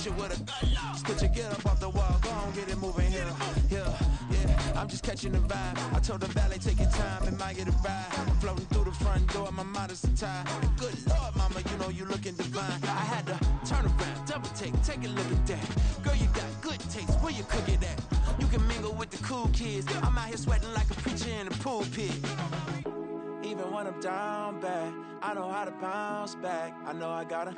you with a good luck. Put your get up off the wall, go on, get it moving here. Yeah, I'm just catching the vibe. I told the valet, take your time, and might get a ride. I'm floating through the front door, my mind is a tie. Good Lord, mama, you know you looking divine. I had to turn around, double take a look at that. Girl, you got good taste, where you cook it at? You can mingle with the cool kids. I'm out here sweating like a preacher in a pulpit. Even when I'm down bad, I know how to bounce back. I know I got her,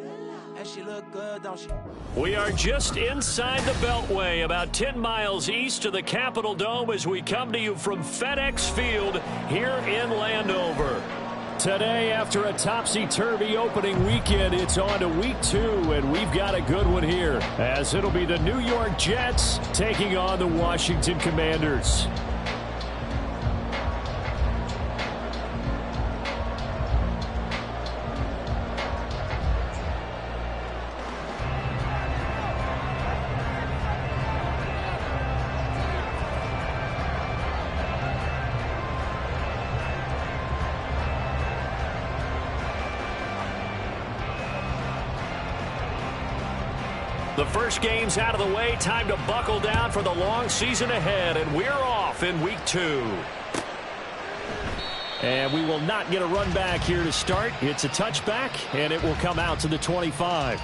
and she look good, don't she? We are just inside the Beltway, about 10 miles east of the Capitol Dome as we come to you from FedEx Field here in Landover. Today, after a topsy-turvy opening weekend, it's on to week 2, and we've got a good one here, as it'll be the New York Jets taking on the Washington Commanders. The first game's out of the way. Time to buckle down for the long season ahead, and we're off in week 2. And we will not get a run back here to start. It's a touchback, and it will come out to the 25.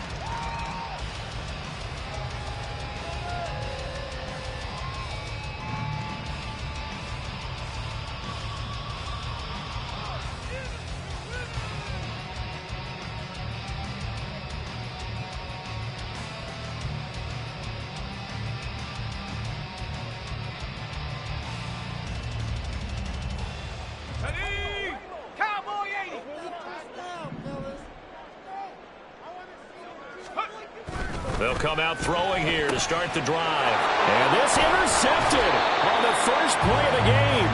They'll come out throwing here to start the drive. And this intercepted on the first play of the game.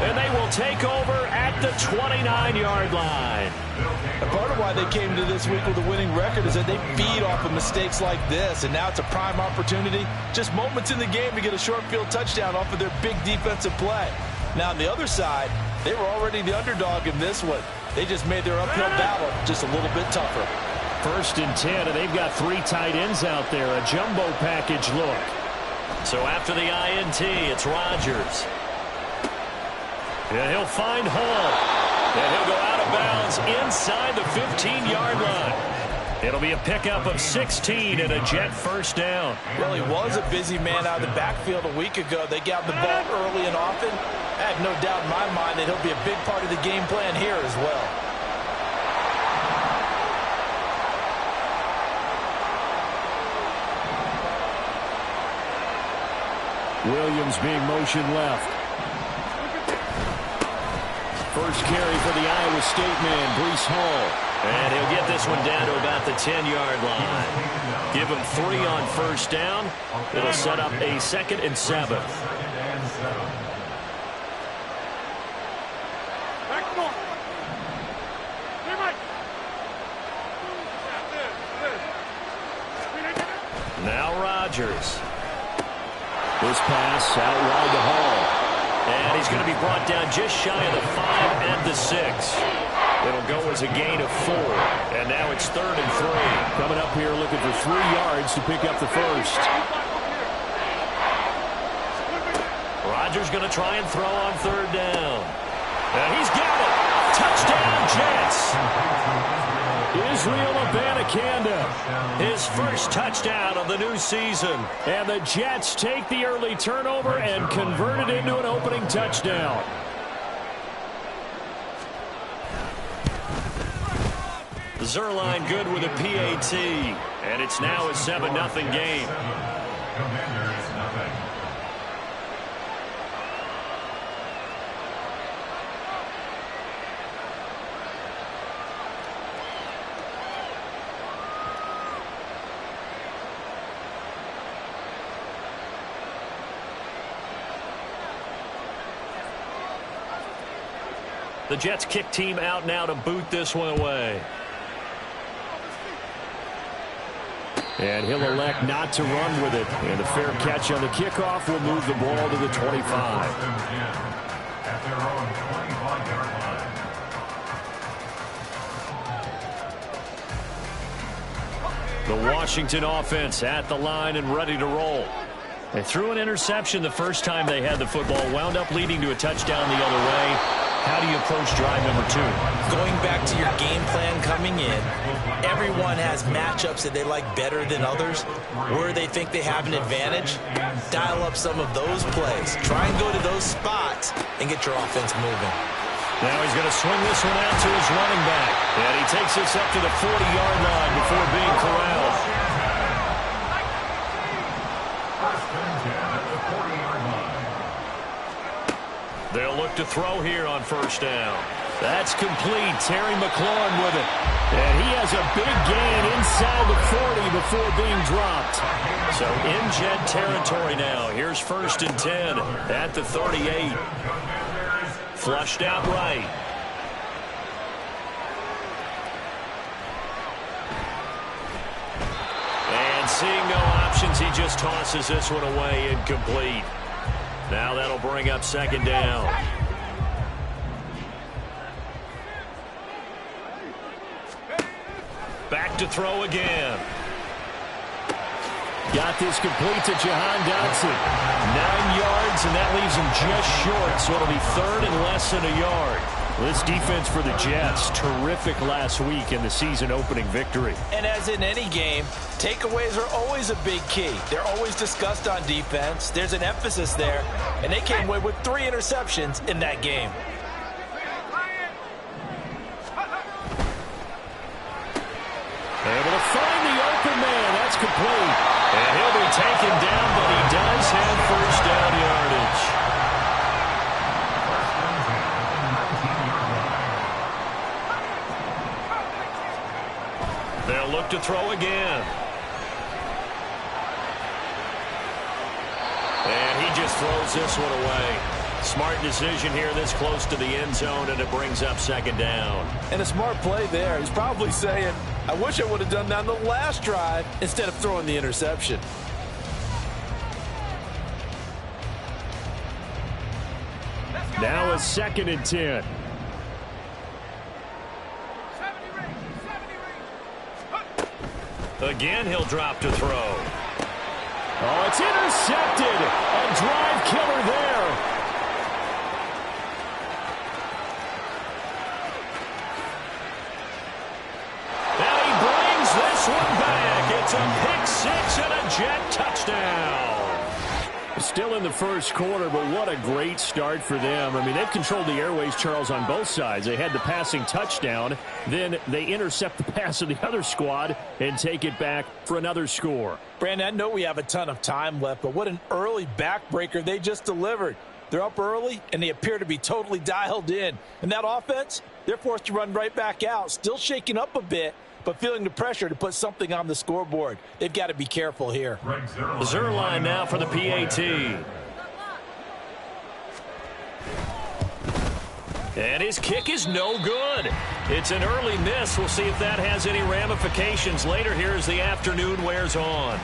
And they will take over at the 29-yard line. And part of why they came to this week with a winning record is that they feed off of mistakes like this. And now it's a prime opportunity, just moments in the game, to get a short field touchdown off of their big defensive play. Now on the other side, they were already the underdog in this one. They just made their uphill battle just a little bit tougher. 1st and 10, and they've got 3 tight ends out there. A jumbo package look. So after the INT, it's Rodgers. And he'll find Hall. And he'll go out of bounds inside the 15-yard line. It'll be a pickup of 16 and a Jet first down. Well, he was a busy man out of the backfield a week ago. They got the ball early and often. I have no doubt in my mind that he'll be a big part of the game plan here as well. Williams being motioned left. First carry for the Iowa State man, Breece Hall. And he'll get this one down to about the 10-yard line. Give him 3 on first down. It'll set up a 2nd and 7. Now Rodgers. This pass out wide to Hall. And he's going to be brought down just shy of the 5 at the 6. It'll go as a gain of 4. And now it's 3rd and 3. Coming up here looking for 3 yards to pick up the first. Rodgers going to try and throw on 3rd down. And he's got it. Touchdown, Jets. Israel Abanikanda, his first touchdown of the new season. And the Jets take the early turnover and convert it into an opening touchdown. Zerline good with a PAT. And it's now a 7-0 game. The Jets kick team out now to boot this one away. And he'll elect not to run with it. And a fair catch on the kickoff will move the ball to the 25. The Washington offense at the line and ready to roll. They threw an interception the first time they had the football, wound up leading to a touchdown the other way. How do you approach drive number 2? Going back to your game plan coming in, everyone has matchups that they like better than others. Where they think they have an advantage, dial up some of those plays. Try and go to those spots and get your offense moving. Now he's going to swing this one out to his running back. And he takes this up to the 40-yard line before being corralled. They'll look to throw here on first down. That's complete. Terry McLaurin with it. And he has a big gain inside the 40 before being dropped. So in jet territory now. Here's 1st and 10 at the 38. Flushed out right. And seeing no options, he just tosses this one away, incomplete. Now that'll bring up 2nd down. Back to throw again. Got this complete to Jahan Dotson. 9 yards, and that leaves him just short, so it'll be 3rd and less than a yard. This defense for the Jets, terrific last week in the season-opening victory. And as in any game, takeaways are always a big key. They're always discussed on defense. There's an emphasis there, and they came away with 3 interceptions in that game. Able to find the open man. That's complete. And he'll be taken down, but he does have 1st down yardage. They'll look to throw again. And he just throws this one away. Smart decision here this close to the end zone, and it brings up 2nd down. And a smart play there. He's probably saying, I wish I would have done that on the last drive instead of throwing the interception. Now a 2nd and 10. Again, he'll drop to throw. Oh, it's intercepted. A drive killer there. And he brings this one back. It's a pick 6 and a Jet touchdown. Still in the first quarter, but what a great start for them. I mean, they've controlled the airways, Charles, on both sides. They had the passing touchdown. Then they intercept the pass of the other squad and take it back for another score. Brandon, I know we have a ton of time left, but what an early backbreaker they just delivered. They're up early, and they appear to be totally dialed in. And that offense, they're forced to run right back out, still shaking up a bit, but feeling the pressure to put something on the scoreboard. They've got to be careful here. Zerline now for the PAT. And his kick is no good. It's an early miss. We'll see if that has any ramifications later here as the afternoon wears on.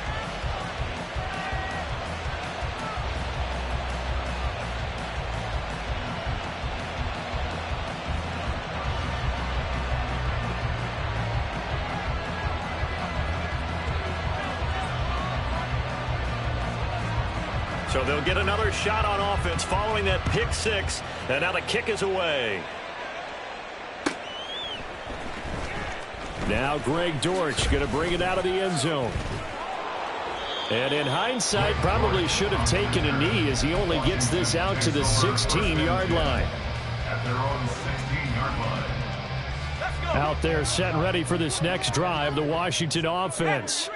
So they'll get another shot on offense following that pick 6. And now the kick is away. Now Greg Dortch going to bring it out of the end zone. And in hindsight, probably should have taken a knee as he only gets this out to the 16-yard line. At their own 16-yard line. Out there set and ready for this next drive, the Washington offense.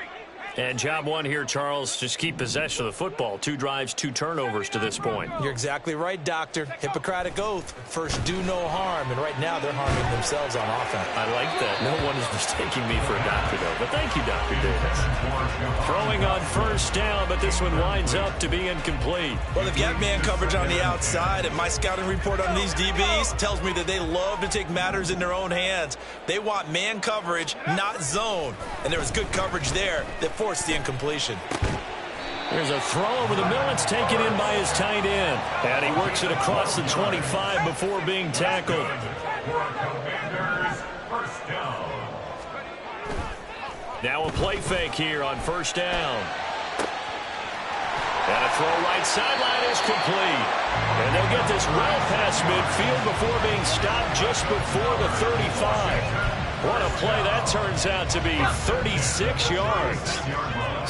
And job one here, Charles, just keep possession of the football. 2 drives, 2 turnovers to this point. You're exactly right, Doctor. Hippocratic oath. First, do no harm. And right now, they're harming themselves on offense. I like that. No one is mistaking me for a doctor, though. But thank you, Dr. Davis. Throwing on first down, but this one winds up to be incomplete. Well, they've got man coverage on the outside, and my scouting report on these DBs tells me that they love to take matters in their own hands. They want man coverage, not zone. And there was good coverage there that forced the incompletion. There's a throw over the middle. It's taken in by his tight end. And he works it across the 25 before being tackled. Now a play fake here on first down. And a throw right sideline is complete. And they'll get this well past midfield before being stopped just before the 35. What a play that turns out to be, 36 yards.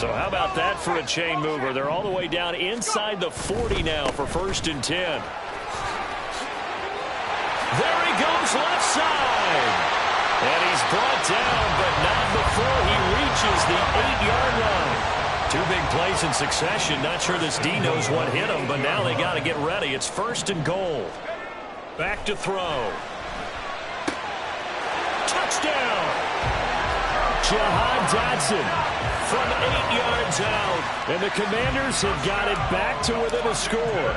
So how about that for a chain mover? They're all the way down inside the 40 now for 1st and 10. There he goes left side. And he's brought down, but not before he reaches the 8-yard line. 2 big plays in succession. Not sure this D knows what hit him, but now they got to get ready. It's 1st and goal. Back to throw. Touchdown! Jahan Dotson from 8 yards out. And the Commanders have got it back to within a score.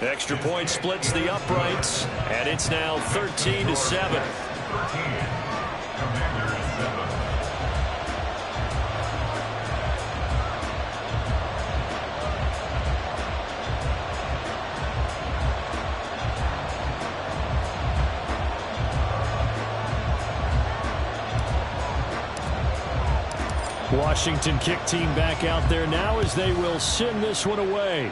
Extra point splits the uprights, and it's now 13-7. Washington kick team back out there now as they will send this one away.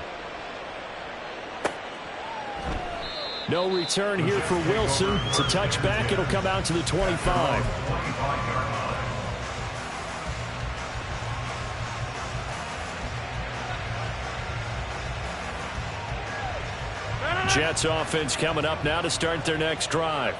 No return here for Wilson. It's a touchback. It'll come out to the 25. Jets offense coming up now to start their next drive.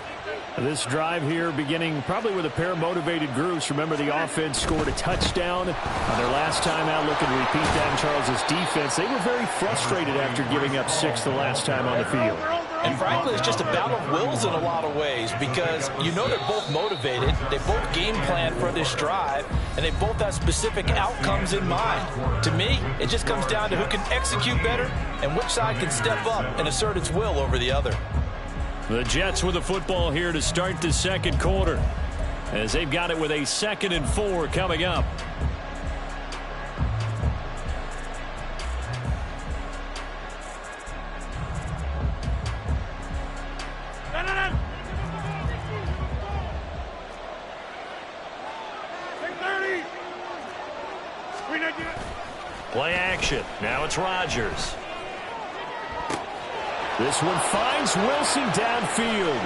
This drive here beginning probably with a pair of motivated groups. Remember, the offense scored a touchdown on their last time out, looking to repeat that in Charles's defense. They were very frustrated after giving up 6 the last time on the field. And frankly, it's just a battle of wills in a lot of ways because you know they're both motivated. They both game plan for this drive, and they both have specific outcomes in mind. To me, it just comes down to who can execute better and which side can step up and assert its will over the other. The Jets with the football here to start the second quarter as they've got it with a 2nd and 4 coming up. Play action. Now it's Rodgers. This one finds Wilson downfield.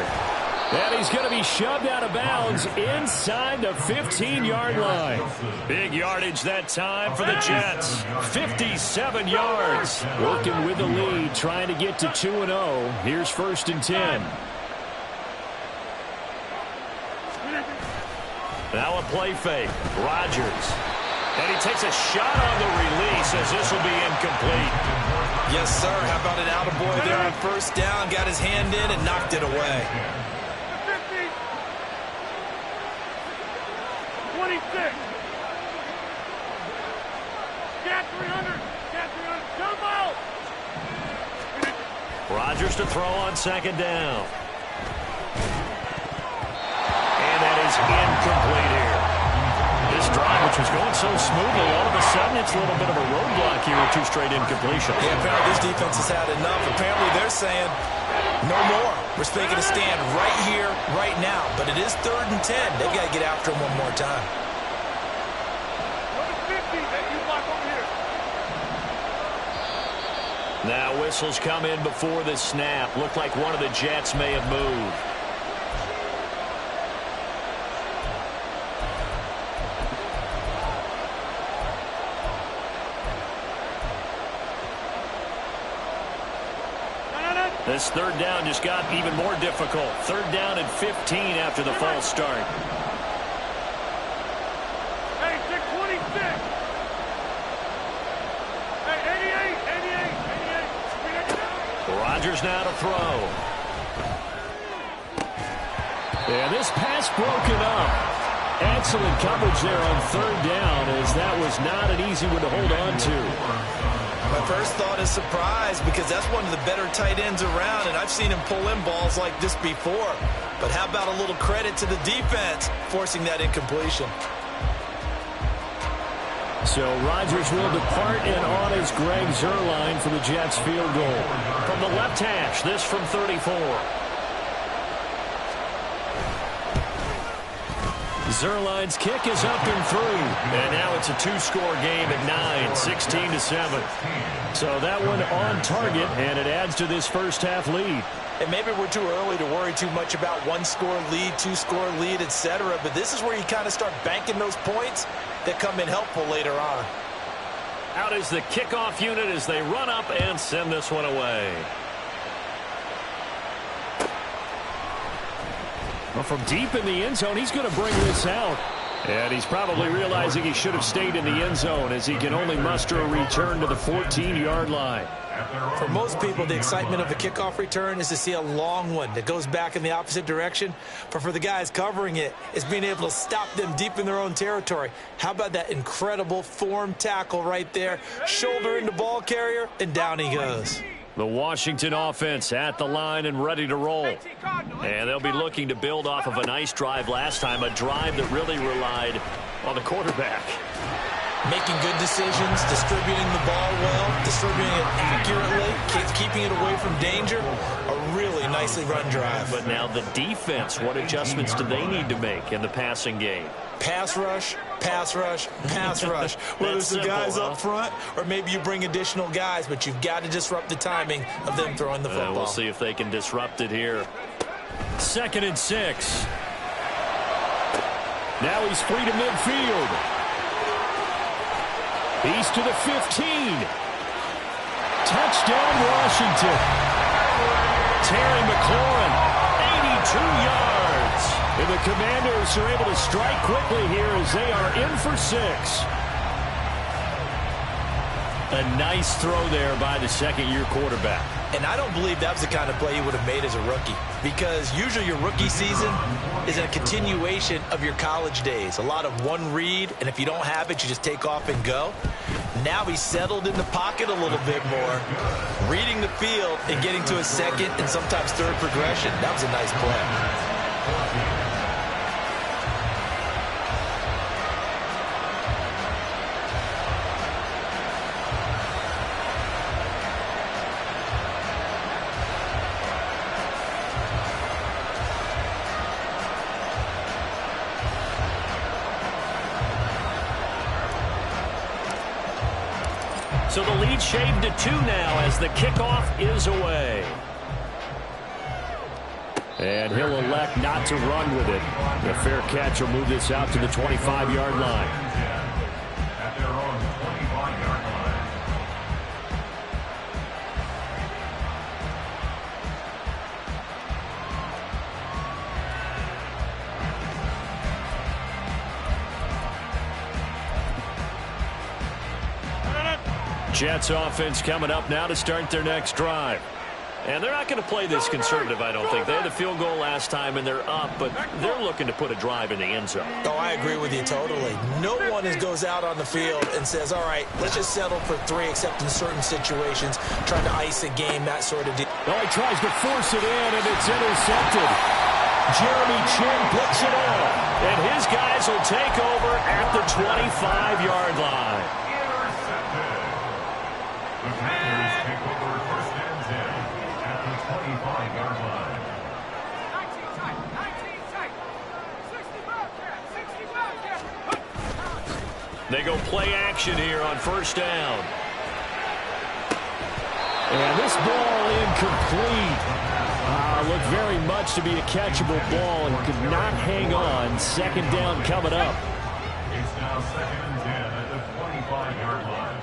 And he's going to be shoved out of bounds inside the 15-yard line. Big yardage that time for the Jets. 57 yards. Working with the lead, trying to get to 2-0. Here's 1st and 10. Now a play fake. Rodgers. And he takes a shot on the release as this will be incomplete. Yes, sir. How about an attaboy there on 1st down? Got his hand in and knocked it away. 26. Cat 300. Cat 300. Jump out. Rodgers to throw on 2nd down. And that is incomplete here. This drive, which was going so smoothly, all of a sudden it's a little bit of a roadblock here with 2 straight incompletions. Yeah, apparently this defense has had enough. Apparently they're saying, no more. We're making a stand right here, right now. But it is 3rd and 10. They've got to get after him one more time. Number 50, you block over here. Now whistles come in before the snap. Looked like one of the Jets may have moved. This 3rd down just got even more difficult. 3rd down and 15 after the false start. Hey, 626. Hey, 88. Rodgers now to throw. And this pass broken up. Excellent coverage there on 3rd down, as that was not an easy one to hold on to. My first thought is surprise because that's one of the better tight ends around, and I've seen him pull in balls like this before. But how about a little credit to the defense forcing that incompletion? So Rodgers will depart, and on is Greg Zuerlein for the Jets field goal. From the left hash, this from 34. Zerline's kick is up and through. And now it's a two-score game at 9, 16-7. So that one on target, and it adds to this first half lead. And maybe we're too early to worry too much about one-score lead, two-score lead, etc. But this is where you kind of start banking those points that come in helpful later on. Out is the kickoff unit as they run up and send this one away. Well, from deep in the end zone, he's going to bring this out. And he's probably realizing he should have stayed in the end zone as he can only muster a return to the 14-yard line. For most people, the excitement of a kickoff return is to see a long one that goes back in the opposite direction. But for the guys covering it, it's being able to stop them deep in their own territory. How about that incredible form tackle right there? Shoulder into ball carrier, and down he goes. The Washington offense at the line and ready to roll. And they'll be looking to build off of a nice drive last time, a drive that really relied on the quarterback. Making good decisions, distributing the ball well, distributing it accurately, keeping it away from danger. A really nicely run drive. But now the defense, what adjustments do they need to make in the passing game? Pass rush, pass rush, pass rush. Whether it's the guys up front or maybe you bring additional guys, but you've got to disrupt the timing of them throwing the football. We'll see if they can disrupt it here. 2nd and 6. Now he's free to midfield. He's to the 15. Touchdown, Washington. Terry McLaurin, 82 yards. And the Commanders are able to strike quickly here as they are in for 6. A nice throw there by the second-year quarterback. And I don't believe that was the kind of play he would have made as a rookie, because usually your rookie season is a continuation of your college days. A lot of one read, and if you don't have it, you just take off and go. Now he's settled in the pocket a little bit more, reading the field and getting to a second and sometimes third progression. That was a nice play. So the lead shaved to 2 now as the kickoff is away. And he'll elect not to run with it. The fair catch will move this out to the 25-yard line. At their own 25-yard line. Jets offense coming up now to start their next drive. And they're not going to play this conservative, I don't think. They had a field goal last time, and they're up, but they're looking to put a drive in the end zone. Oh, I agree with you totally. No one goes out on the field and says, all right, let's just settle for 3, except in certain situations, trying to ice a game, that sort of deal. Oh, he tries to force it in, and it's intercepted. Jeremy Chin picks it up, and his guys will take over at the 25-yard line. The Commanders take over 1st and 10 at the 25-yard line. 19 tight, 19 tight. 65 cap. They go play action here on 1st down. And this ball incomplete. Looked very much to be a catchable ball and could not hang on. 2nd down coming up. It's now 2nd and 10 at the 25-yard line.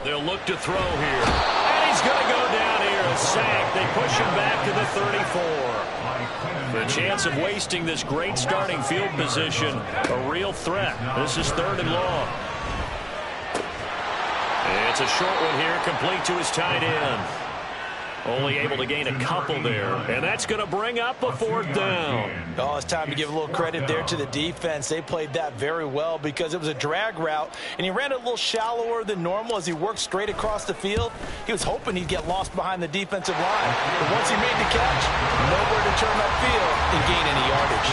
They'll look to throw here. And he's going to go down here. A sack. They push him back to the 34. The chance of wasting this great starting field position, a real threat. This is 3rd and long. It's a short one here, complete to his tight end. Only able to gain a couple there, and that's going to bring up a 4th down. Oh, it's time to give a little credit there to the defense. They played that very well because it was a drag route, and he ran it a little shallower than normal as he worked straight across the field. He was hoping he'd get lost behind the defensive line, but once he made the catch, nowhere to turn upfield and gain any yardage.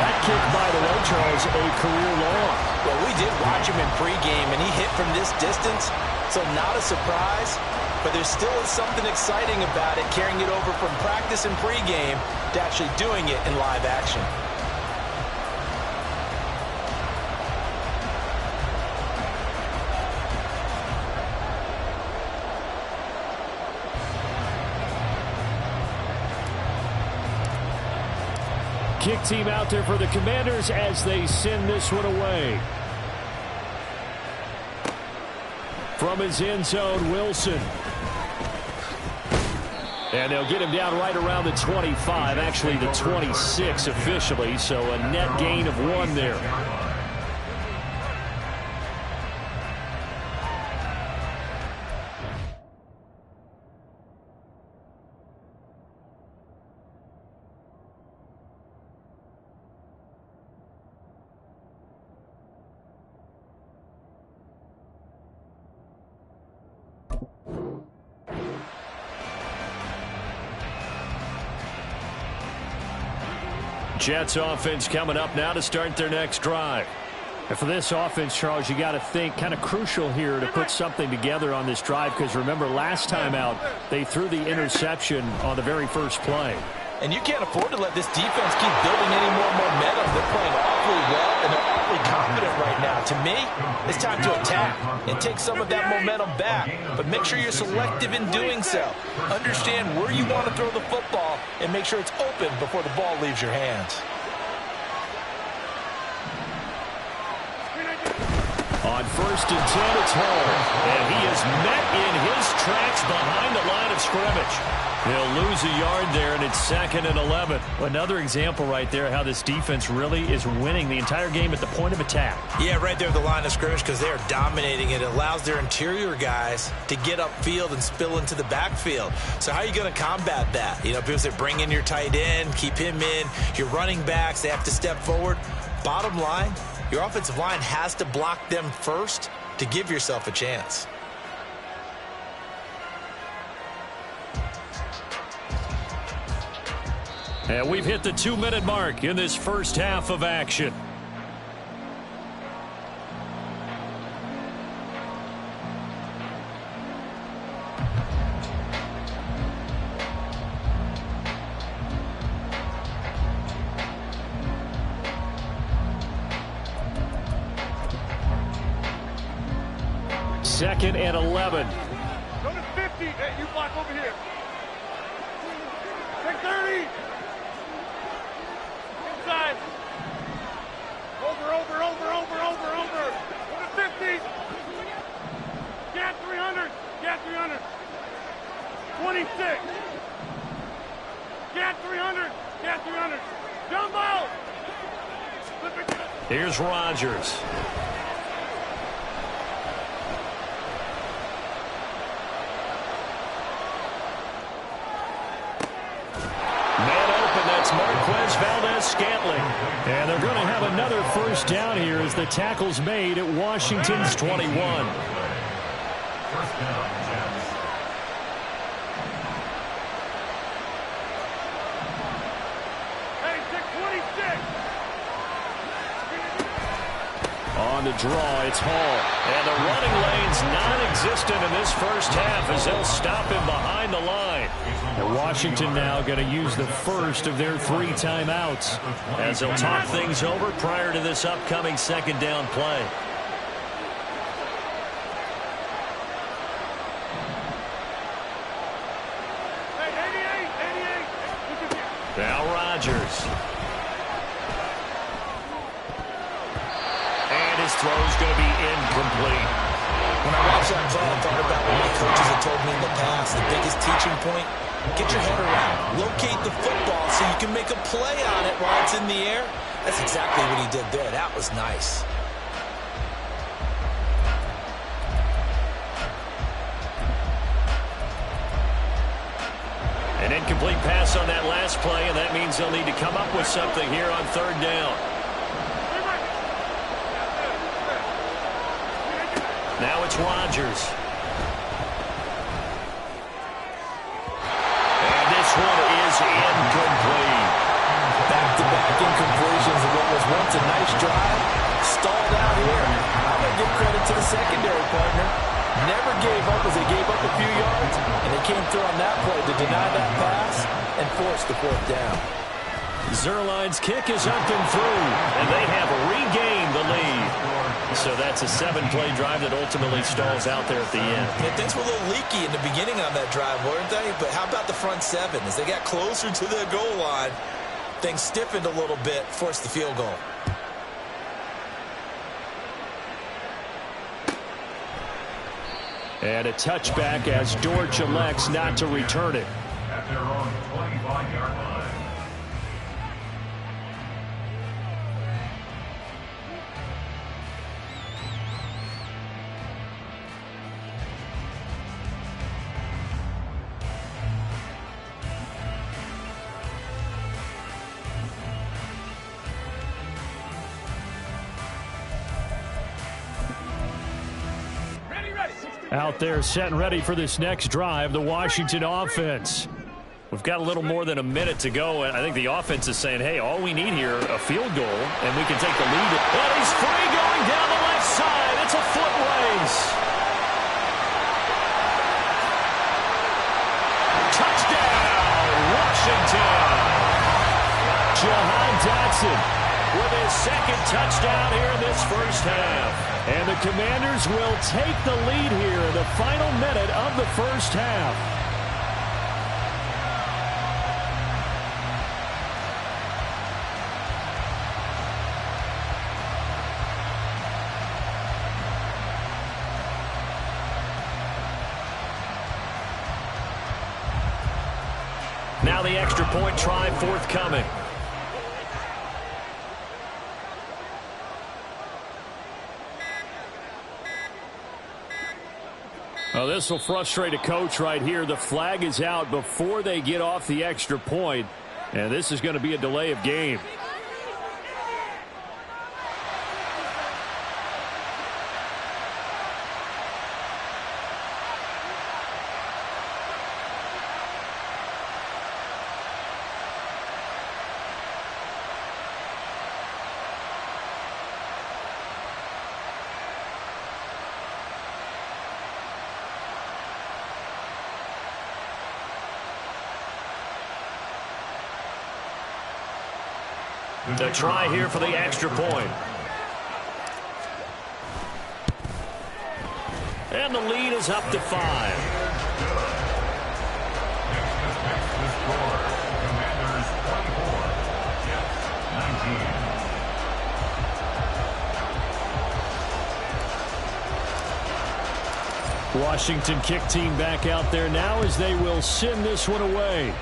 That kick, by the way, Charles, a career long. Well, we did watch him in pregame, and he hit from this distance, so not a surprise. but there still is something exciting about it, carrying it over from practice and pregame to actually doing it in live action. Kick team out there for the Commanders as they send this one away. From his end zone, Wilson. And they'll get him down right around the 25, actually the 26 officially, so a net gain of 1 there. Jets offense coming up now to start their next drive. And for this offense, Charles, you got to think kind of crucial here to put something together on this drive, because remember last time out they threw the interception on the very first play. And you can't afford to let this defense keep building any more momentum. They're playing awfully well, and they're awfully confident right now. To me, it's time to attack and take some of that momentum back, but make sure you're selective in doing so. Understand where you want to throw the football and make sure it's open before the ball leaves your hands. On 1st and 10, it's Hall, and he is met in his tracks behind the line of scrimmage. He'll lose a yard there, and it's 2nd and 11. Another example right there how this defense really is winning the entire game at the point of attack. Yeah, right there at the line of scrimmage, because they are dominating it. It allows their interior guys to get upfield and spill into the backfield. So how are you going to combat that? You know, people say bring in your tight end, keep him in. Your running backs, they have to step forward. Bottom line, your offensive line has to block them first to give yourself a chance. And we've hit the 2-minute mark in this first half of action. Second and 11. Go to 50. Hey, you block over here. Take 30. Inside. Over. Go to 50. Cat 300. Cat 300. 26. Cat 300. Cat 300. Jump out. Here's Rodgers. Scantling. And they're going to have another first down here as the tackle's made at Washington's 21. First down, Jets. Hey, 626. On the draw, it's Hall. And the running lane's non-existent in this first half as they'll stop him behind the line. And Washington now going to use the first of their 3 timeouts as they'll talk things over prior to this upcoming second down play. Now Rodgers. And his throw's going to be incomplete. When I watched that play, I thought about what my coaches had told me in the past. The biggest teaching point, get your head around. Locate the football so you can make a play on it while it's in the air. That's exactly what he did there. That was nice. An incomplete pass on that last play, and that means they'll need to come up with something here on 3rd down. Now it's Rodgers. And this one is incomplete. Back-to-back incompletions of what was once a nice drive. Stalled out here. I'm going to give credit to the secondary partner. never gave up as they gave up a few yards, and they came through on that play to deny that pass and force the fourth down. Zuerlein's kick is up and through, and they have regained the lead. So that's a 7-play drive that ultimately stalls out there at the end. Yeah, things were a little leaky in the beginning on that drive, weren't they? But how about the front seven? As they got closer to the goal line, things stiffened a little bit, forced the field goal. And a touchback as Dortch elects not to return it. At their own 25-yard line. Out there set and ready for this next drive, the Washington offense. We've got a little more than a minute to go, and I think the offense is saying, hey, all we need here, a field goal, and we can take the lead. And he's free going down the left side. It's a foot race. Touchdown, Washington. Jahan Dotson with his second touchdown here in this first half. And the Commanders will take the lead here in the final minute of the first half. Now the extra point try forthcoming. Well, this will frustrate a coach right here. The flag is out before they get off the extra point, and this is going to be a delay of game. The try here for the extra point. And the lead is up to 5. Washington kick team back out there now as they will send this one away.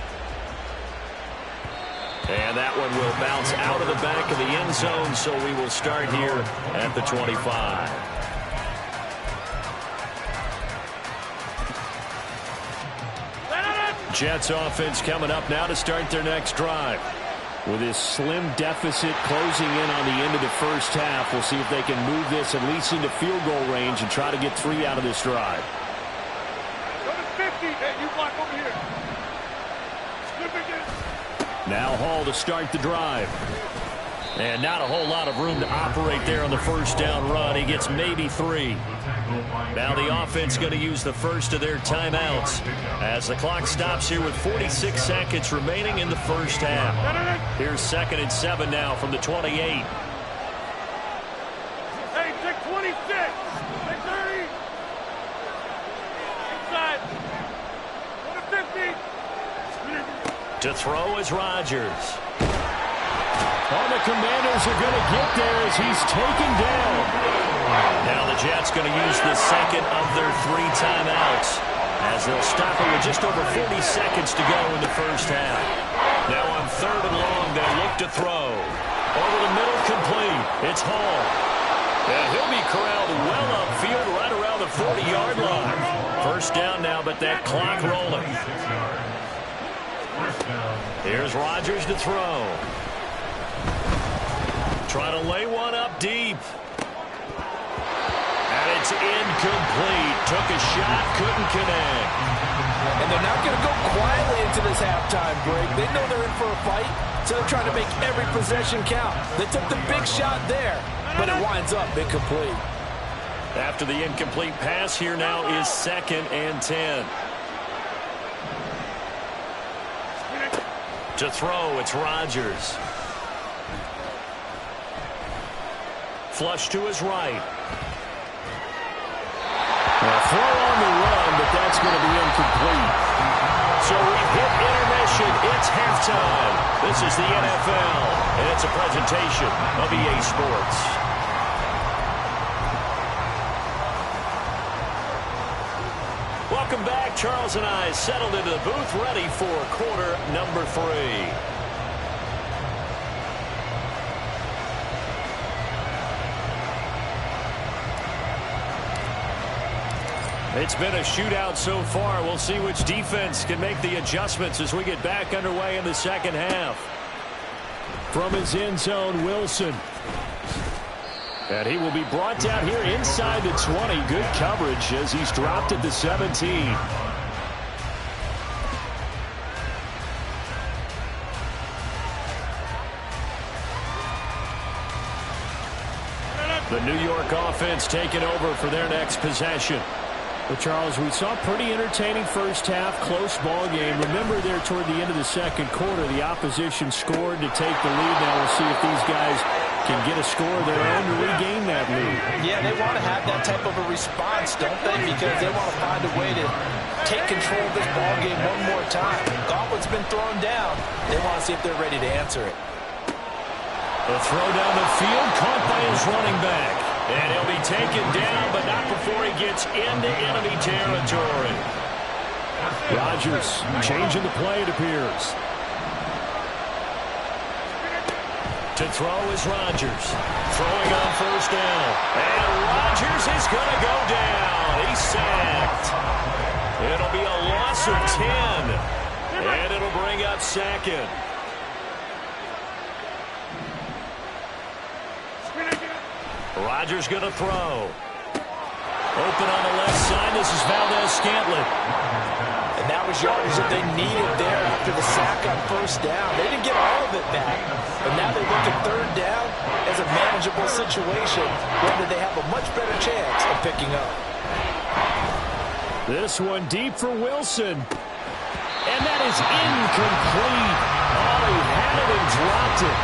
And that one will bounce out of the back of the end zone, so we will start here at the 25. Jets offense coming up now to start their next drive. With this slim deficit closing in on the end of the first half, we'll see if they can move this at least into field goal range and try to get 3 out of this drive. Go to 50. Hey, you block over here. Now Hall to start the drive. And not a whole lot of room to operate there on the first down run. He gets maybe 3. Now the offense going to use the first of their timeouts as the clock stops here with 46 seconds remaining in the first half. Here's 2nd and 7 now from the 28. Hey, take 26. Take 30. Inside. Go to 50. To throw is Rodgers. Oh, the Commanders are going to get there as he's taken down. Now the Jets going to use the second of their 3 timeouts as they'll stop it with just over 40 seconds to go in the first half. Now on 3rd and long, they'll look to throw. Over the middle, complete. It's Hall. And he'll be corralled well upfield right around the 40-yard line. First down now, but that clock rolling. Here's Rodgers to throw. Trying to lay one up deep. And it's incomplete. Took a shot, couldn't connect. And they're not going to go quietly into this halftime break. They know they're in for a fight, so they're trying to make every possession count. They took the big shot there, but it winds up incomplete. After the incomplete pass, here now is 2nd and 10. To throw, it's Rodgers. Flush to his right. A throw on the run, but that's going to be incomplete. So we've hit intermission. It's halftime. This is the NFL, and it's a presentation of EA Sports. Welcome back. Charles and I settled into the booth, ready for quarter number 3. It's been a shootout so far. We'll see which defense can make the adjustments as we get back underway in the second half. From his end zone, Wilson. And he will be brought down here inside the 20. Good coverage as he's dropped at the 17. The New York offense taking over for their next possession. Well, Charles, we saw a pretty entertaining first half, close ball game. Remember there toward the end of the second quarter, the opposition scored to take the lead. Now we'll see if these guys can get a score of their own to regain that lead. Yeah, they want to have that type of a response, don't they? Because they want to find a way to take control of this ball game one more time. Gauntlet's been thrown down. They want to see if they're ready to answer it. The throw down the field, caught by his running back. And he'll be taken down, but not before he gets into enemy territory. Rodgers changing the play, it appears. To throw is Rodgers. Throwing on first down. And Rodgers is going to go down. He's sacked. It'll be a loss of 10. And it'll bring up 2nd. Rodgers going to throw. Open on the left side. This is Valdez-Scantling. And that was yardage that they needed there after the sack on first down. They didn't get all of it back. But now they look at third down as a manageable situation where they have a much better chance of picking up. This one deep for Wilson. And that is incomplete. Oh, he had it and dropped it.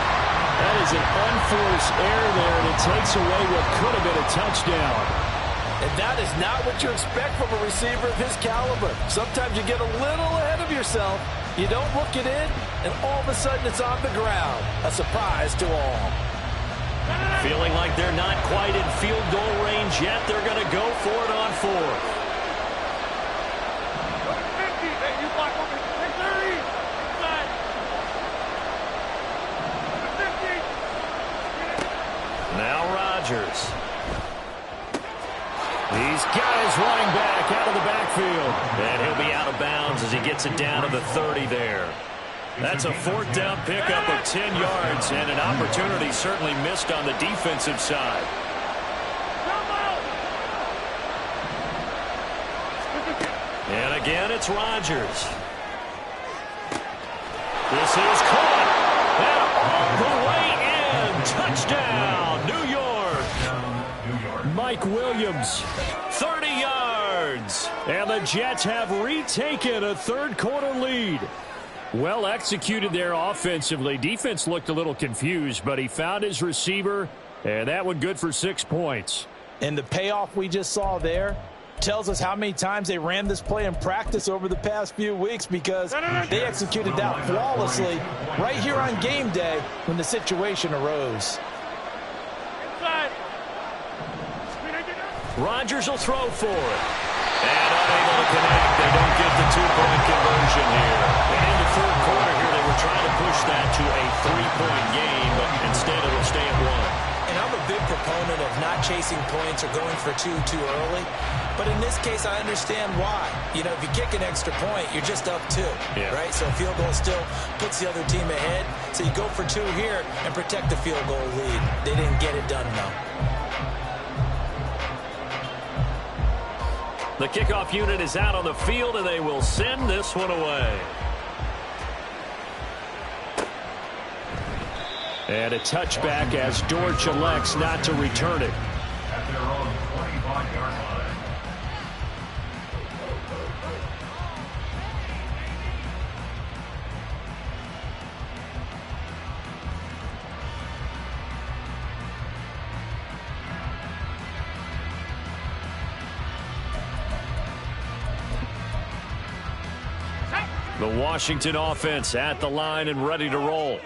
That is an unforced error there, and it takes away what could have been a touchdown. And that is not what you expect from a receiver of his caliber. Sometimes you get a little ahead of yourself. You don't look it in, and all of a sudden it's on the ground. A surprise to all. Feeling like they're not quite in field goal range yet. They're going to go for it on 4th. Now Rodgers. He's got his running back out of the backfield. And he'll be out of bounds as he gets it down to the 30 there. That's a 4th down pickup of 10 yards and an opportunity certainly missed on the defensive side. And again, it's Rodgers. This is caught. And on the way in. Touchdown, New York. Mike Williams, 30 yards. And the Jets have retaken a third-quarter lead. Well executed there offensively. Defense looked a little confused, but he found his receiver, and that one good for 6 points. And the payoff we just saw there tells us how many times they ran this play in practice over the past few weeks, because they executed that flawlessly right here on game day when the situation arose. Rodgers will throw for it. And unable to connect. They don't get the 2-point conversion here. And in the third quarter here, they were trying to push that to a 3-point game, but instead it'll stay at 1. And I'm a big proponent of not chasing points or going for 2 too early. But in this case, I understand why. You know, if you kick an extra point, you're just up 2, right? So a field goal still puts the other team ahead. So you go for 2 here and protect the field goal lead. They didn't get it done, though. The kickoff unit is out on the field, and they will send this one away. And a touchback as Dortch elects not to return it. At their own 25 The Washington offense at the line and ready to roll.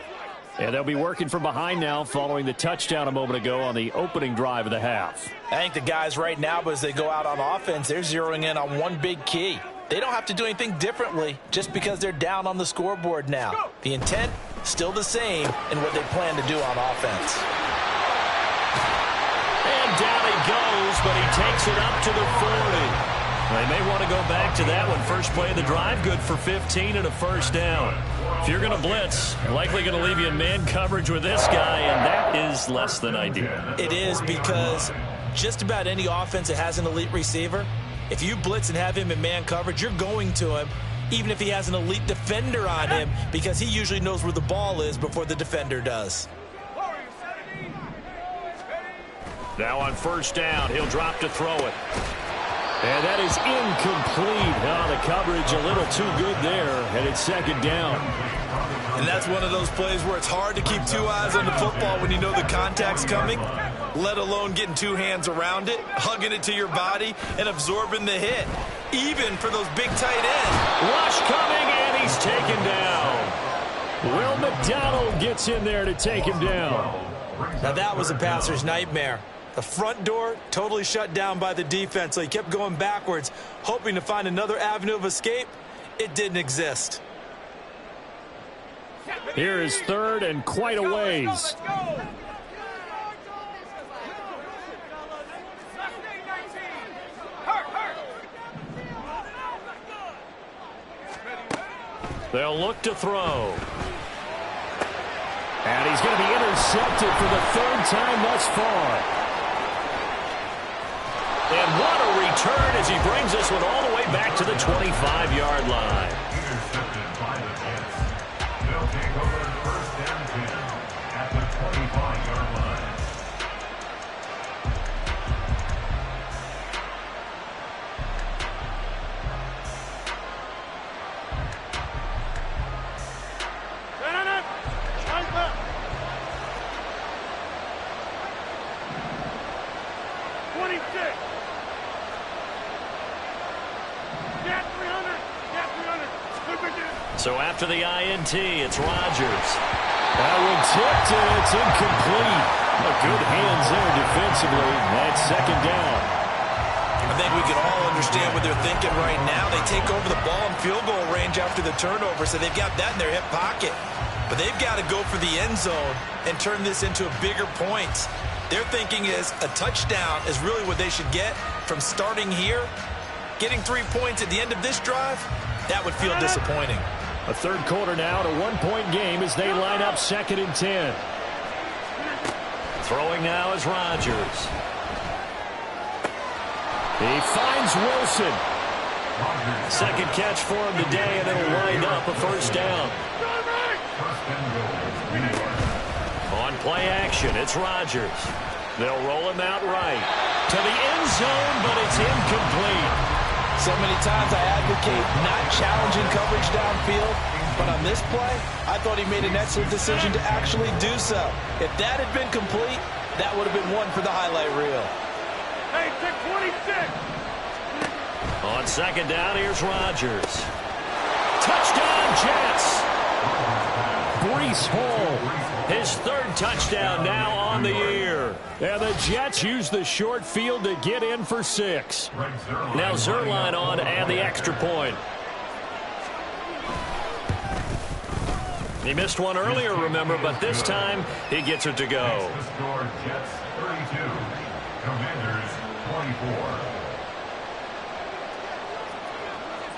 And they'll be working from behind now following the touchdown a moment ago on the opening drive of the half. I think the guys right now, as they go out on offense, they're zeroing in on one big key. They don't have to do anything differently just because they're down on the scoreboard now. The intent, still the same in what they plan to do on offense. And down he goes, but he takes it up to the 40. They may want to go back to that one. First play of the drive, good for 15 and a first down. If you're going to blitz, you're likely going to leave you in man coverage with this guy, and that is less than ideal. It is, because just about any offense that has an elite receiver, if you blitz and have him in man coverage, you're going to him, even if he has an elite defender on him, because he usually knows where the ball is before the defender does. Now on first down, he'll drop to throw it. And that is incomplete. Oh, the coverage a little too good there, and it's second down. And that's one of those plays where it's hard to keep two eyes on the football when you know the contact's coming, let alone getting two hands around it, hugging it to your body, and absorbing the hit, even for those big tight ends. Rush coming, and he's taken down. Will McDonald gets in there to take him down. Now that was a passer's nightmare. The front door totally shut down by the defense, so he kept going backwards, hoping to find another avenue of escape. It didn't exist. Here is third and quite a ways. They'll look to throw. And he's going to be intercepted for the third time thus far. And what a return as he brings this one all the way back to the 25-yard line. Intercepted by the Jets. They'll take over first and 10 at the 25-yard line. So after the INT, it's Rodgers. That one tipped, and it's incomplete. Good hands there defensively. That's second down. I think we can all understand what they're thinking right now. They take over the ball in field goal range after the turnover, so they've got that in their hip pocket. But they've got to go for the end zone and turn this into a bigger point. Their thinking is a touchdown is really what they should get from starting here. Getting 3 points at the end of this drive, that would feel disappointing. A third quarter now, a one-point game as they line up second and 10. Throwing now is Rodgers. He finds Wilson. Second catch for him today, and it'll wind up a first down. On play action, it's Rodgers. They'll roll him out right to the end zone, but it's incomplete. So many times I advocate not challenging coverage downfield, but on this play, I thought he made an excellent decision to actually do so. If that had been complete, that would have been one for the highlight reel. Hey, pick 26. On second down, here's Rodgers. Touchdown, Jets. Breece Hall, his third touchdown now on the year. And the Jets use the short field to get in for 6. Now Zerline on and the extra point. He missed one earlier, remember, but this time he gets it to go. The score, Jets 32, Commanders 24.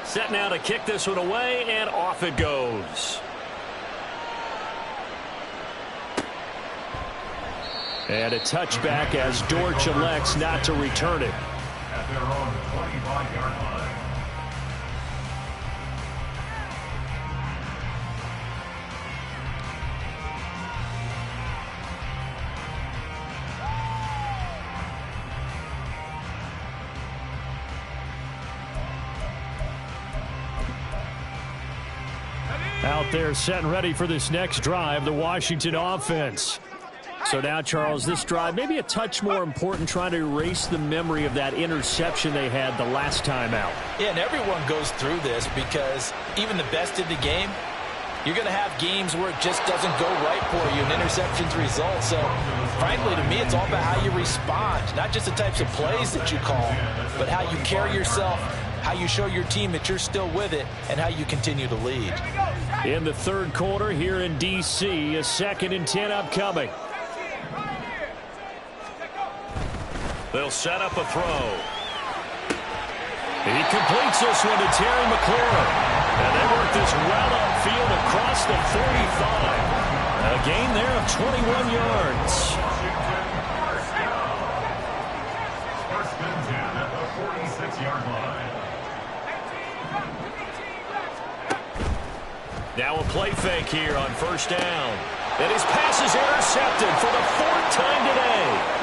Set now to kick this one away, and off it goes. And a touchback as Dortch elects not to return it. At their own 25-yard line. Out there set and ready for this next drive, the Washington offense. So now, Charles, this drive maybe a touch more important, trying to erase the memory of that interception they had the last time out. Yeah, and everyone goes through this because even the best in the game, you're going to have games where it just doesn't go right for you and interceptions result. So, frankly, to me, it's all about how you respond, not just the types of plays that you call, but how you carry yourself, how you show your team that you're still with it, and how you continue to lead. In the third quarter here in D.C., a 2nd and 10 upcoming. They'll set up a throw. He completes this one to Terry McLaurin. And they work this well upfield across the 45. A gain there of 21 yards. First and 10 at the 46-yard line. Now a play fake here on first down. And his pass is intercepted for the 4th time today.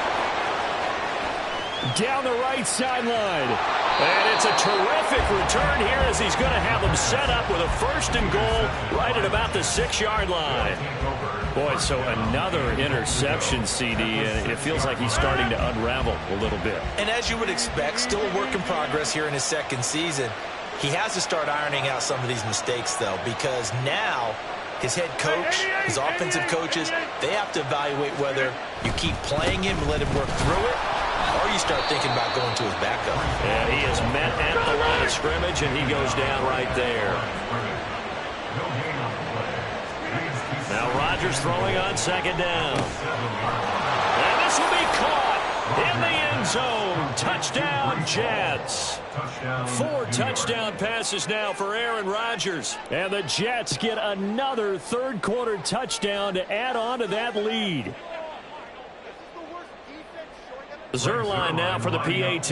Down the right sideline. And it's a terrific return here as he's going to have them set up with a 1st and goal right at about the 6-yard line. Boy, so another interception, CD, and it feels like he's starting to unravel a little bit. And as you would expect, still a work in progress here in his 2nd season. He has to start ironing out some of these mistakes, though, because now his head coach, his offensive coaches, they have to evaluate whether you keep playing him and let him work through it, or you start thinking about going to his backup. Yeah, he is met at the line of scrimmage, and he goes down right there. Now Rodgers throwing on 2nd down. And this will be caught in the end zone. Touchdown, Jets. 4 touchdown passes now for Aaron Rodgers. And the Jets get another third-quarter touchdown to add on to that lead. Zerline now for the PAT.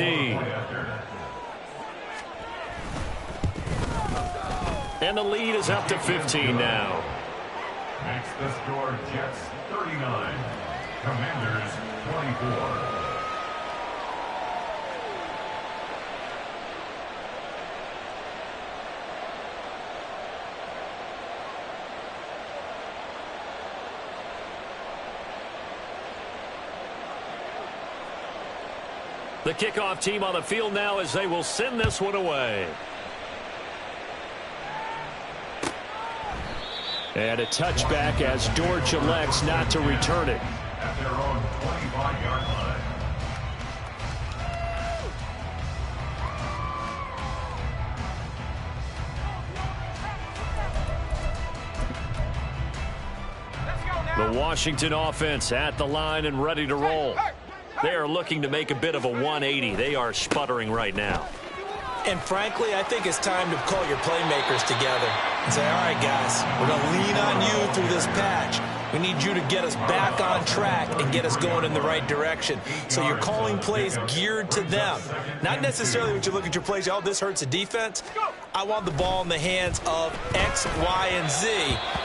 And the lead is up to 15 now. Makes the score Jets 39, Commanders 24. The kickoff team on the field now as they will send this one away. And a touchback as Dortch elects not to return it. At their own 25-yard line. The Washington offense at the line and ready to roll. They are looking to make a bit of a 180. They are sputtering right now. And frankly, I think it's time to call your playmakers together and say, all right, guys, we're going to lean on you through this patch. We need you to get us back on track and get us going in the right direction. So you're calling plays geared to them. Not necessarily when you look at your plays, oh, this hurts the defense. I want the ball in the hands of X, Y, and Z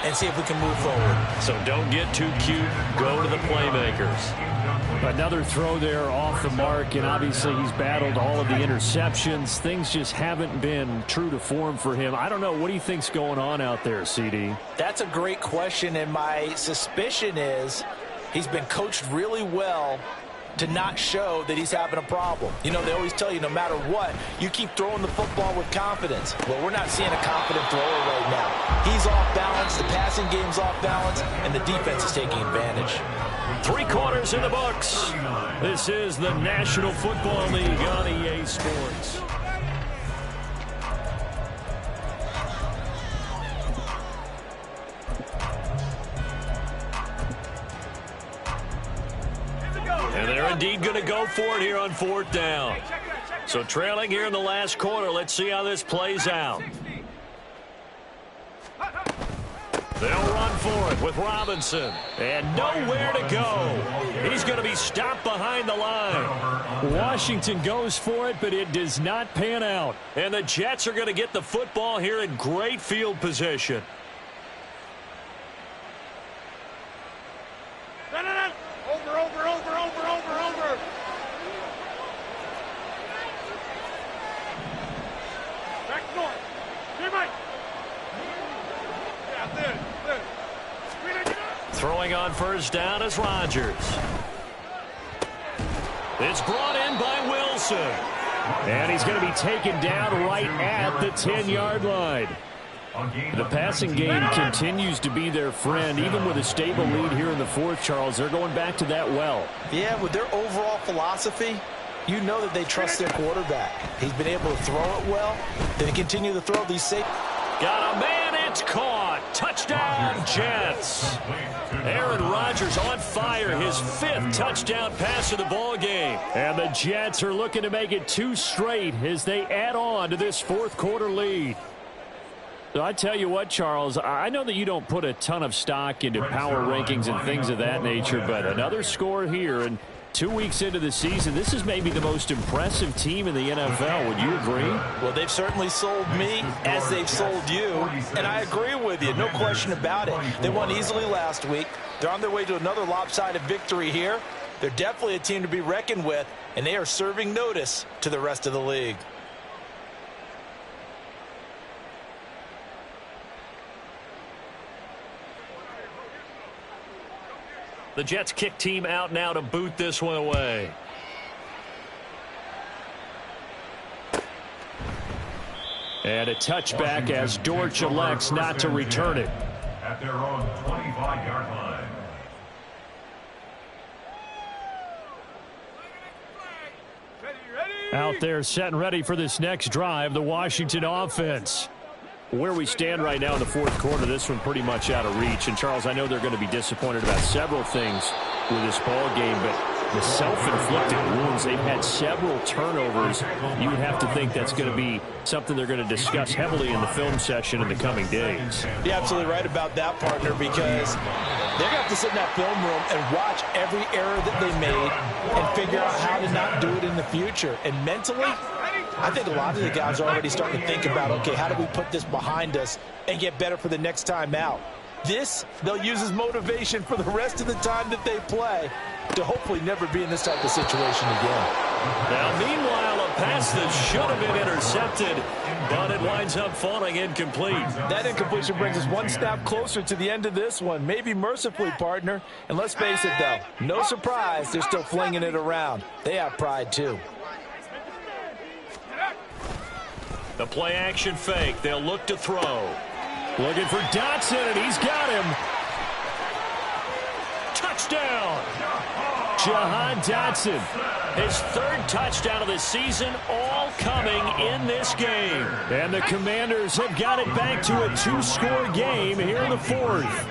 and see if we can move forward. So don't get too cute. Go to the playmakers. Another throw there off the mark, and obviously he's battled all of the interceptions. Things just haven't been true to form for him. I don't know. What do you think's going on out there, CD? That's a great question, and my suspicion is he's been coached really well to not show that he's having a problem. You know, they always tell you no matter what, you keep throwing the football with confidence. Well, we're not seeing a confident thrower right now. He's off balance, the passing game's off balance, and the defense is taking advantage. 3 quarters in the books. This is the National Football League on EA Sports. And they're indeed going to go for it here on 4th down. So trailing here in the last quarter. Let's see how this plays out. They'll run for it with Robinson. And nowhere to go. He's going to be stopped behind the line. Washington goes for it, but it does not pan out. And the Jets are going to get the football here in great field position. Over. Back north. Hey, Mike. Yeah, there. Throwing on first down is Rodgers. It's brought in by Wilson. And he's going to be taken down right at the 10-yard line. The passing game continues to be their friend. Even with a stable lead here in the fourth, Charles, they're going back to that well. Yeah, with their overall philosophy, you know that they trust their quarterback. He's been able to throw it well. They continue to throw these safe. Got a man, it's caught. Touchdown, Jets. Aaron Rodgers on fire, his 5th touchdown pass of the ball game. And the Jets are looking to make it 2 straight as they add on to this fourth quarter lead. So I tell you what, Charles, I know that you don't put a ton of stock into power rankings and things of that nature, but another score here, and 2 weeks into the season, this is maybe the most impressive team in the NFL. Would you agree? Well, they've certainly sold me as they've sold you, and I agree with you, no question about it. They won easily last week. They're on their way to another lopsided victory here. They're definitely a team to be reckoned with, and they are serving notice to the rest of the league. The Jets kick team out now to boot this one away. And a touchback as Dortch elects not to return it. At their own 25-yard line. Out there set and ready for this next drive, the Washington offense. Where we stand right now in the fourth quarter, this one pretty much out of reach. And, Charles, I know they're going to be disappointed about several things with this ball game, but the self-inflicted wounds, they've had several turnovers. You would have to think that's going to be something they're going to discuss heavily in the film session in the coming days. You're absolutely right about that, partner, because they're going to have to sit in that film room and watch every error that they made and figure out how to not do it in the future. And mentally, I think a lot of the guys are already starting to think about, okay, how do we put this behind us and get better for the next time out? This, they'll use as motivation for the rest of the time that they play to hopefully never be in this type of situation again. Now, meanwhile, a pass that should have been intercepted, but it winds up falling incomplete. That incompletion brings us one step closer to the end of this one. Maybe mercifully, partner. And let's face it, though, no surprise, they're still flinging it around. They have pride, too. The play-action fake. They'll look to throw. Looking for Dotson, and he's got him. Touchdown! Jahan Dotson. His 3rd touchdown of the season, all coming in this game. And the Commanders have got it back to a 2-score game here in the 4th.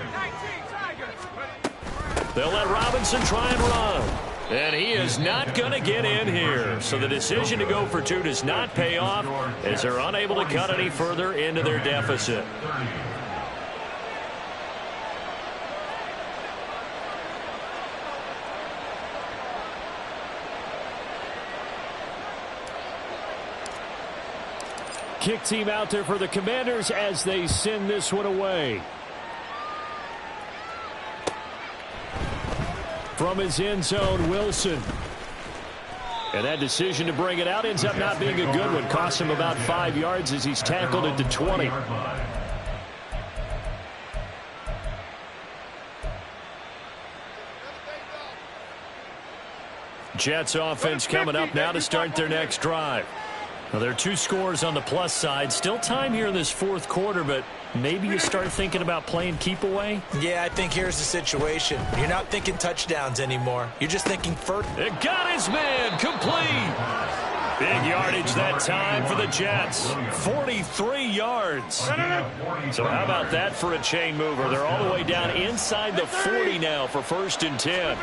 They'll let Robinson try and run. And he is not going to get in here. So the decision to go for 2 does not pay off as they're unable to cut any further into their deficit. Kick team out there for the Commanders as they send this one away. From his end zone, Wilson. And that decision to bring it out ends up not being a good one. Costs him about 5 yards as he's tackled at the 20. Jets offense coming up now to start their next drive. Well, there are 2 scores on the plus side. Still time here in this fourth quarter, but maybe you start thinking about playing keep away? Yeah, I think here's the situation. You're not thinking touchdowns anymore. You're just thinking first. It got his man complete. Big yardage that time for the Jets. 43 yards. So how about that for a chain mover? They're all the way down inside the 40 now for 1st and 10.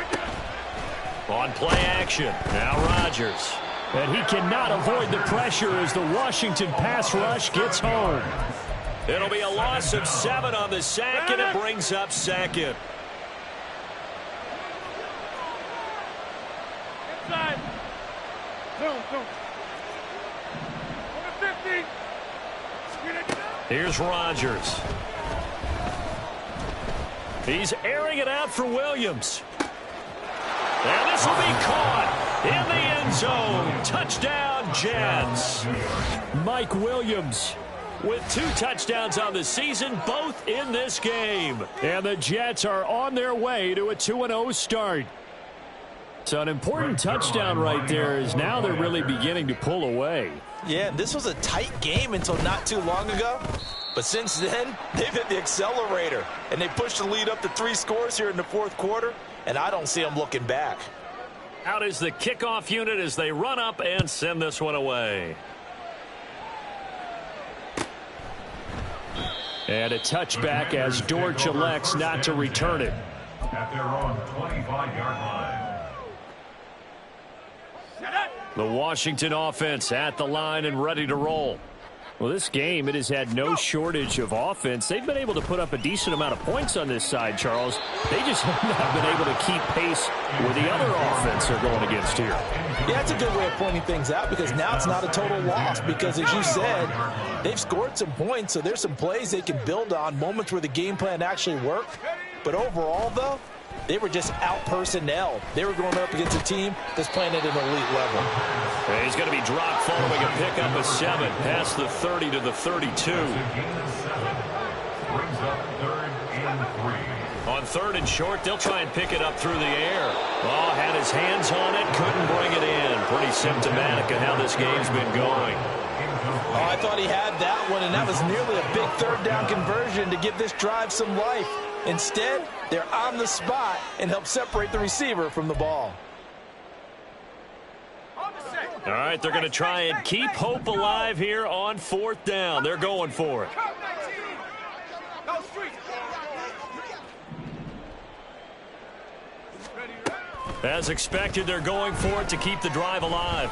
On play action. Now Rodgers. And he cannot avoid the pressure as the Washington pass rush gets home. It'll be a loss of 7 on the sack, and it brings up 2nd. Inside. Zone. Number 50. Here's Rodgers. He's airing it out for Williams. And this will be caught in the end zone. Touchdown, Jets. Mike Williams with 2 touchdowns on the season, both in this game. And the Jets are on their way to a 2-0 start. So an important touchdown right there is now they're really beginning to pull away. Yeah, this was a tight game until not too long ago. But since then, they've hit the accelerator. And they pushed the lead up to 3 scores here in the 4th quarter. And I don't see them looking back. Out is the kickoff unit as they run up and send this one away. And a touchback as Dortch elects not to return it. At their own 25-yard line. The Washington offense at the line and ready to roll. Well, this game, it has had no shortage of offense. They've been able to put up a decent amount of points on this side, Charles. They just have not been able to keep pace with the other offense they're going against here. Yeah, it's a good way of pointing things out because now it's not a total loss because, as you said, they've scored some points, so there's some plays they can build on, moments where the game plan actually worked. But overall, though, they were just out-personnel. They were going up against a team that's playing at an elite level. And he's going to be dropped following a pickup of 7 past the 30 to the 32. Brings up 3rd and 3. On 3rd and short, they'll try and pick it up through the air. Oh, had his hands on it, couldn't bring it in. Pretty symptomatic of how this game's been going. Oh, I thought he had that one, and that was nearly a big 3rd down conversion to give this drive some life. Instead, they're on the spot and help separate the receiver from the ball. All right, they're going to try and keep hope alive here on 4th down. They're going for it. As expected, they're going for it to keep the drive alive.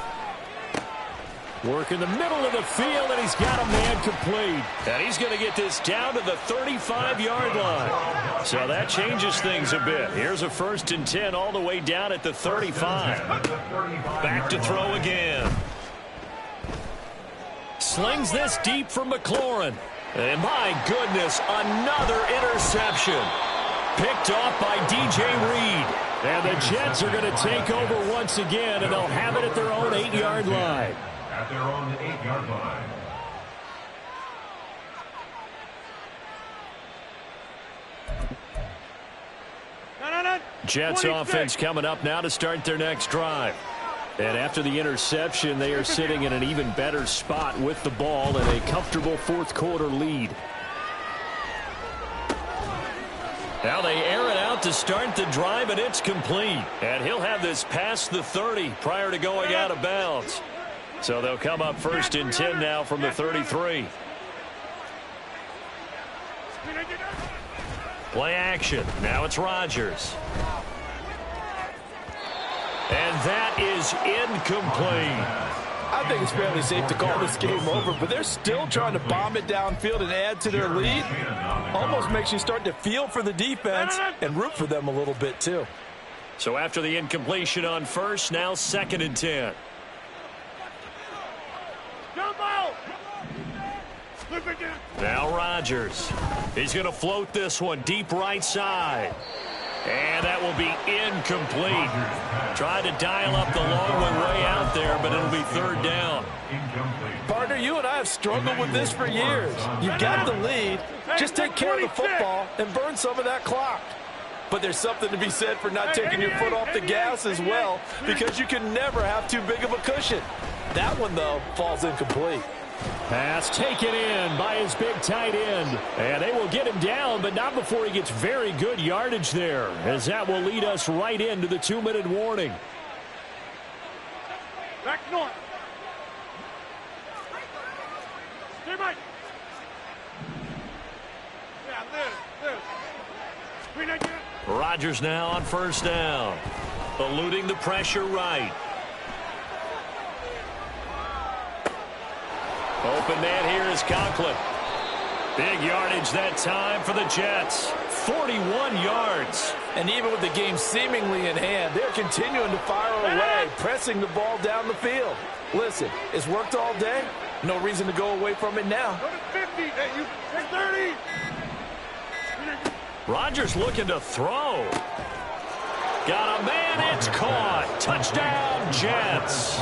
Work in the middle of the field, and he's got a man complete. And he's going to get this down to the 35-yard line. So that changes things a bit. Here's a 1st and 10 all the way down at the 35. Back to throw again. Slings this deep from McLaurin. And my goodness, another interception. Picked off by DJ Reed. And the Jets are going to take over once again, and they'll have it at their own 8-yard line. At their own 8-yard line. Jets offense coming up now to start their next drive. And after the interception, they are sitting in an even better spot with the ball and a comfortable 4th quarter lead. Now they air it out to start the drive, and it's complete. And he'll have this past the 30 prior to going out of bounds. So they'll come up 1st and 10 now from the 33. Play action. Now it's Rodgers. And that is incomplete. I think it's fairly safe to call this game over, but they're still trying to bomb it downfield and add to their lead. Almost makes you start to feel for the defense and root for them a little bit, too. So after the incompletion on 1st, now 2nd and 10. Now Rodgers. He's going to float this one deep right side. And that will be incomplete. Tried to dial up the long one way out there, but it'll be 3rd down. Partner, you and I have struggled with this for years. You've got the lead. Just take care of the football and burn some of that clock. But there's something to be said for not taking your foot off the gas as well, because you can never have too big of a cushion. That one, though, falls incomplete. Pass taken in by his big tight end. And they will get him down, but not before he gets very good yardage there, as that will lead us right into the 2-minute warning. Back north. Rodgers now on 1st down. Eluding the pressure right. Open man here is Conklin. Big yardage that time for the Jets. 41 yards. And even with the game seemingly in hand, they're continuing to fire away, pressing the ball down the field. Listen, it's worked all day. No reason to go away from it now. Go to 50. Hey, you take 30. Rodgers looking to throw. Got a man, it's caught. Touchdown, Jets.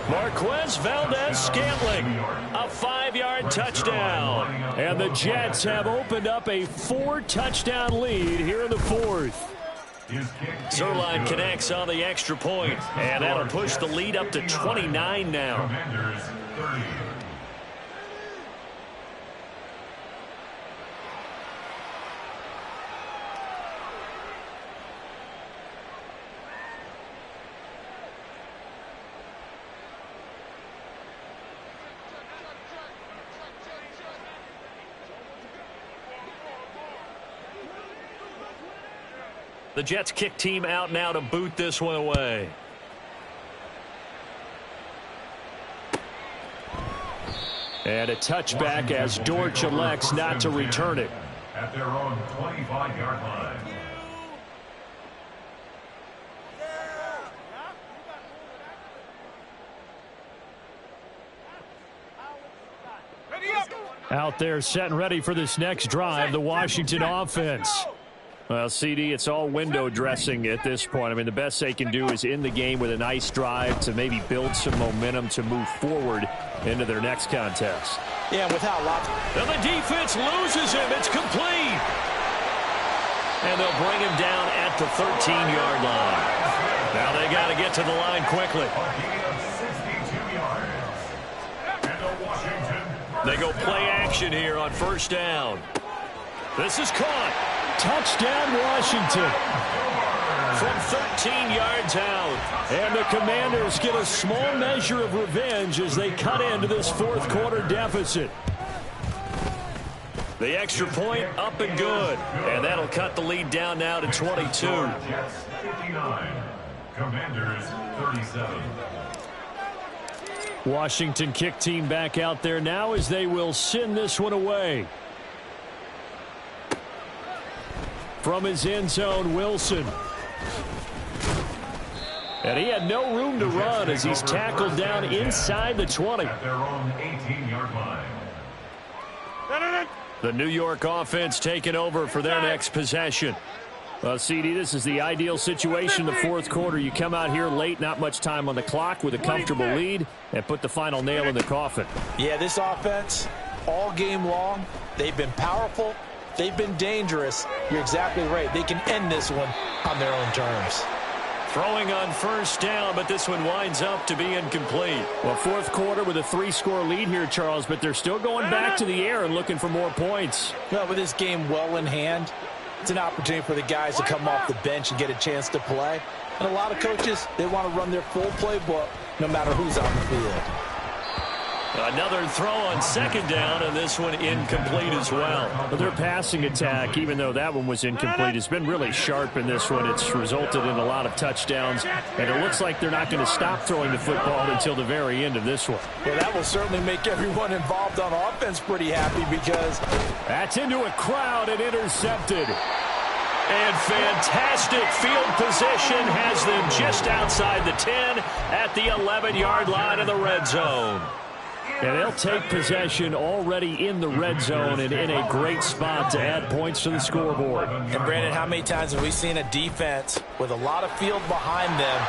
Marquez Valdez-Scantling, a 5 25-yard touchdown. And the Jets have opened up a 4-touchdown lead here in the fourth. Zerline connects on the extra point, and that'll push the lead up to 29 now. Commanders 30. The Jets kick team out now to boot this one away. And a touchback as Dortch elects not to return it. At their own 25-yard line. Out there set and ready for this next drive, the Washington offense. Well, CD, it's all window dressing at this point. I mean, the best they can do is in the game with a nice drive to maybe build some momentum to move forward into their next contest. Yeah, without lots. And the defense loses him. It's complete. And they'll bring him down at the 13-yard line. Now they got to get to the line quickly. They go play action here on first down. This is caught. Touchdown, Washington. From 13 yards out. And the Commanders get a small measure of revenge as they cut into this fourth quarter deficit. The extra point up and good. And that'll cut the lead down now to 22. Jets 59. Commanders 37. Washington kick team back out there now as they will send this one away. From his end zone, Wilson. And he had no room to run as he's tackled down inside the 20. At their own 18-yard line. The New York offense taking over for their next possession. Well, CD, this is the ideal situation in the fourth quarter. You come out here late, not much time on the clock with a comfortable lead, and put the final nail in the coffin. Yeah, this offense, all game long, they've been powerful. They've been dangerous. You're exactly right. They can end this one on their own terms. Throwing on first down, but this one winds up to be incomplete. Well, fourth quarter with a 3-score lead here, Charles, but they're still going back to the air and looking for more points. Well, with this game well in hand, it's an opportunity for the guys to come off the bench and get a chance to play. And a lot of coaches, they want to run their full playbook no matter who's on the field. Another throw on second down, and this one incomplete as well. But their passing attack, even though that one was incomplete, has been really sharp in this one. It's resulted in a lot of touchdowns, and it looks like they're not going to stop throwing the football until the very end of this one. Well, that will certainly make everyone involved on offense pretty happy because that's into a crowd and intercepted. And fantastic field position has them just outside the 10 at the 11-yard line of the red zone. And they'll take possession already in the red zone and in a great spot to add points to the scoreboard. And, Brandon, how many times have we seen a defense with a lot of field behind them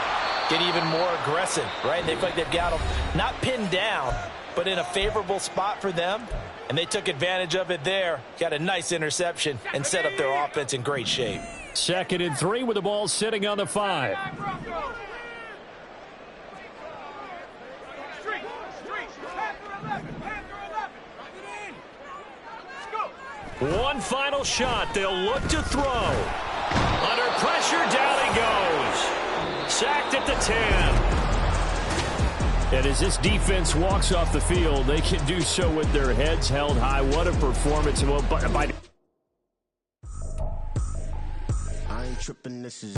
get even more aggressive, right? They feel like they've got them not pinned down, but in a favorable spot for them. And they took advantage of it there, got a nice interception, and set up their offense in great shape. 2nd and 3 with the ball sitting on the 5. One final shot. They'll look to throw. Under pressure, down he goes. Sacked at the 10. And as this defense walks off the field, they can do so with their heads held high. What a performance. Well, I ain't tripping, this is